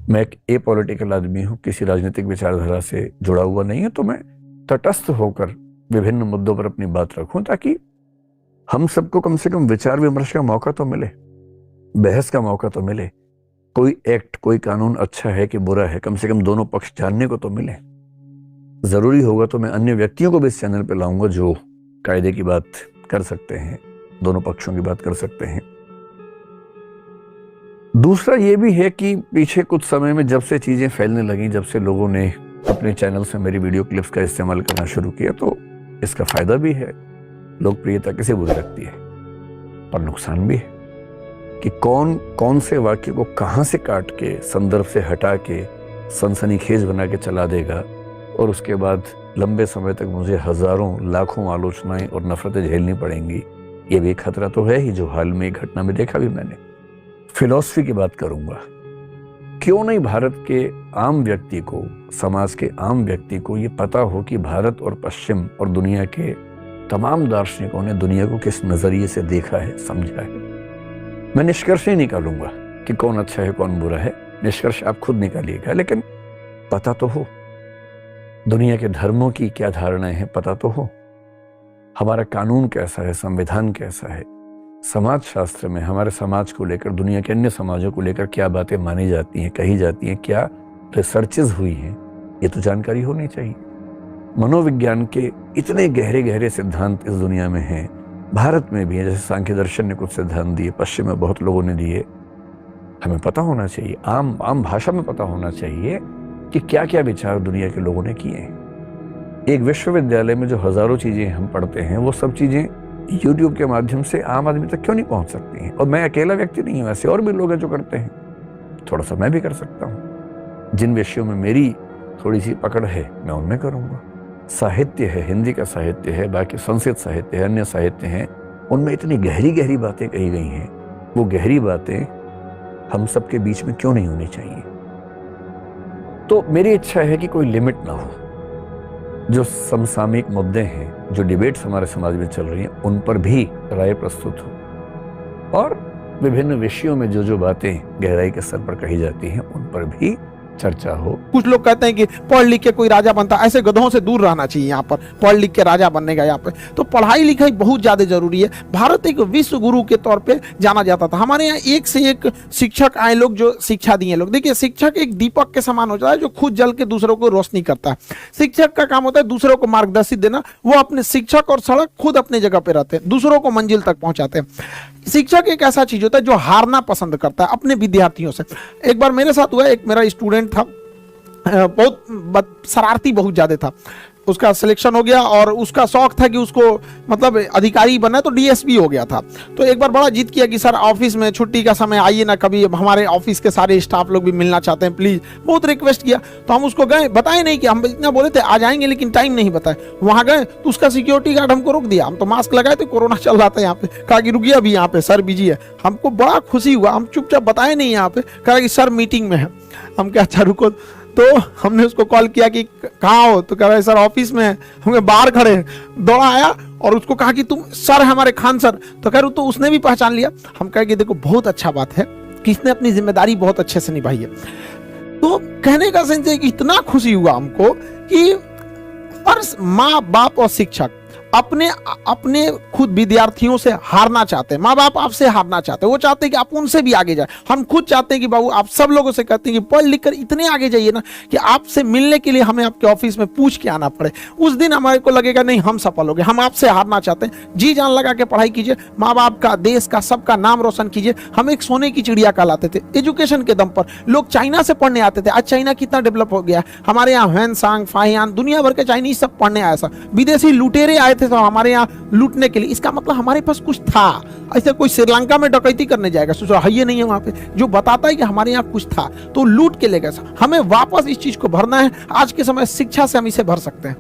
मैं एक एपॉलिटिकल आदमी हूँ, किसी राजनीतिक विचारधारा से जुड़ा हुआ नहीं है, तो मैं तटस्थ होकर विभिन्न मुद्दों पर अपनी बात रखूं ताकि हम सबको कम से कम विचार विमर्श का मौका तो मिले, बहस का मौका तो मिले। कोई एक्ट, कोई कानून अच्छा है कि बुरा है, कम से कम दोनों पक्ष जानने को तो मिले। जरूरी होगा तो मैं अन्य व्यक्तियों को भी इस चैनल पर लाऊंगा जो कायदे की बात कर सकते हैं, दोनों पक्षों की बात कर सकते हैं। दूसरा ये भी है कि पीछे कुछ समय में जब से चीजें फैलने लगी, जब से लोगों ने अपने चैनल से मेरी वीडियो क्लिप्स का इस्तेमाल करना शुरू किया, तो इसका फायदा भी है। लोकप्रियता किसे बुरी लगती है, पर नुकसान भी है कि कौन कौन से वाक्य को कहां से काट के, संदर्भ से हटा के सनसनीखेज बना के चला देगा, और उसके बाद लंबे समय तक मुझे हजारों लाखों आलोचनाएं और नफरतें झेलनी पड़ेंगी। ये भी खतरा तो है ही, जो हाल में एक घटना में देखा भी मैंने। फिलॉसफी की बात करूंगा। क्यों नहीं भारत के आम व्यक्ति को, समाज के आम व्यक्ति को ये पता हो कि भारत और पश्चिम और दुनिया के तमाम दार्शनिकों ने दुनिया को किस नजरिए से देखा है, समझा है। मैं निष्कर्ष नहीं निकालूंगा कि कौन अच्छा है कौन बुरा है, निष्कर्ष आप खुद निकालिएगा, लेकिन पता तो हो दुनिया के धर्मों की क्या धारणाएं हैं, पता तो हो हमारा कानून कैसा है, संविधान कैसा है, समाज शास्त्र में हमारे समाज को लेकर, दुनिया के अन्य समाजों को लेकर क्या बातें मानी जाती हैं, कही जाती हैं, क्या रिसर्चेस हुई हैं, ये तो जानकारी होनी चाहिए। मनोविज्ञान के इतने गहरे गहरे सिद्धांत इस दुनिया में हैं, भारत में भी है। जैसे सांख्य दर्शन ने कुछ सिद्धांत दिए, पश्चिम में बहुत लोगों ने दिए। हमें पता होना चाहिए, आम भाषा में पता होना चाहिए कि क्या क्या विचार दुनिया के लोगों ने किए हैं। एक विश्वविद्यालय में जो हजारों चीजें हम पढ़ते हैं, वो सब चीजें YouTube के माध्यम से आम आदमी तक क्यों नहीं पहुंच सकती हैं? और मैं अकेला व्यक्ति नहीं हूं, ऐसे और भी लोग हैं जो करते हैं। थोड़ा सा मैं भी कर सकता हूं। जिन विषयों में मेरी थोड़ी सी पकड़ है, मैं उनमें करूंगा। साहित्य है, हिंदी का साहित्य है, बाकी संस्कृत साहित्य है, अन्य साहित्य हैं, उनमें इतनी गहरी गहरी बातें कही गई हैं। वो गहरी बातें हम सबके बीच में क्यों नहीं होनी चाहिए? तो मेरी इच्छा है कि कोई लिमिट ना हो। जो समसामयिक मुद्दे हैं, जो डिबेट्स हमारे समाज में चल रही हैं, उन पर भी राय प्रस्तुत हो, और विभिन्न विषयों में जो जो बातें गहराई के स्तर पर कही जाती हैं, उन पर भी चर्चा हो। कुछ लोग कहते हैं कि पढ़ लिख के कोई राजा बनता, ऐसे गधों से दूर रहना चाहिए। यहाँ पर पढ़ लिख के राजा बनने का, यहाँ पे तो पढ़ाई लिखाई बहुत ज्यादा जरूरी है। भारत एक विश्व गुरु के तौर पे जाना जाता था। हमारे यहाँ एक से एक शिक्षक आए लोग, जो शिक्षा दिए लोग। देखिए, शिक्षक एक दीपक के समान होता है जो खुद जल के दूसरों को रोशनी करता है। शिक्षक का काम होता है दूसरों को मार्गदर्शित देना। वो अपने शिक्षक और सड़क खुद अपने जगह पे रहते हैं, दूसरों को मंजिल तक पहुंचाते हैं। शिक्षक एक ऐसा चीज होता है जो हारना पसंद करता है अपने विद्यार्थियों से। एक बार मेरे साथ हुआ, एक मेरा स्टूडेंट था, बहुत शरारती बहुत ज्यादा था। उसका सिलेक्शन हो गया और उसका शौक था कि उसको मतलब अधिकारी बनना, तो डीएसपी हो गया था। तो एक बार बड़ा जिद किया कि सर ऑफिस में छुट्टी का समय आइए ना कभी, हमारे ऑफिस के सारे स्टाफ लोग भी मिलना चाहते हैं, प्लीज। बहुत रिक्वेस्ट किया, तो हम उसको गए, बताए नहीं कि हम इतना बोले थे आ जाएंगे, लेकिन टाइम नहीं बताए। वहां गए तो उसका सिक्योरिटी गार्ड हमको रोक दिया। हम तो मास्क लगाए थे, कोरोना चल रहा था यहाँ पे। कहा कि रुकिए अभी यहाँ पे सर बिजी है। हमको बड़ा खुशी हुआ, हम चुपचाप बताए नहीं यहाँ पे। कहा कि सर मीटिंग में है। हम क्या, अच्छा रुको। तो हमने उसको कॉल किया कि कहाँ हो, तो कह रहा है सर ऑफिस में है। हम बाहर खड़े हैं। दौड़ा आया और उसको कहा कि तुम सर हमारे खान सर। तो कह रहे तो उसने भी पहचान लिया। हम कहे कि देखो बहुत अच्छा बात है कि इसने अपनी जिम्मेदारी बहुत अच्छे से निभाई है। तो कहने का सेंस है कि इतना खुशी हुआ हमको कि हर माँ बाप और शिक्षक अपने खुद विद्यार्थियों से हारना चाहते हैं। माँ बाप आपसे हारना चाहते हैं, वो चाहते हैं कि आप उनसे भी आगे जाए। हम खुद चाहते हैं कि बाबू, आप सब लोगों से कहते हैं कि पढ़ लिख कर इतने आगे जाइए ना कि आपसे मिलने के लिए हमें आपके ऑफिस में पूछ के आना पड़े। उस दिन हमारे को लगेगा नहीं हम सफल हो गए। हम आपसे हारना चाहते हैं। जी जान लगा के पढ़ाई कीजिए, माँ बाप का, देश का, सबका नाम रोशन कीजिए। हम एक सोने की चिड़िया कहलाते थे एजुकेशन के दम पर। लोग चाइना से पढ़ने आते थे, आज चाइना कितना डेवलप हो गया है। हमारे यहाँ ह्वेनसांग, फाहियान, दुनिया भर के चाइनीज सब पढ़ने आया। विदेशी लुटेरे आए थे तो हमारे यहाँ लूटने के लिए। इसका मतलब हमारे पास कुछ था। ऐसे कोई श्रीलंका में डकैती करने जाएगा, सोचो है ये नहीं है वहां पे, जो बताता है कि हमारे यहाँ कुछ था, तो लूट के ले गए। हमें वापस इस चीज को भरना है। आज के समय शिक्षा से हम इसे भर सकते हैं।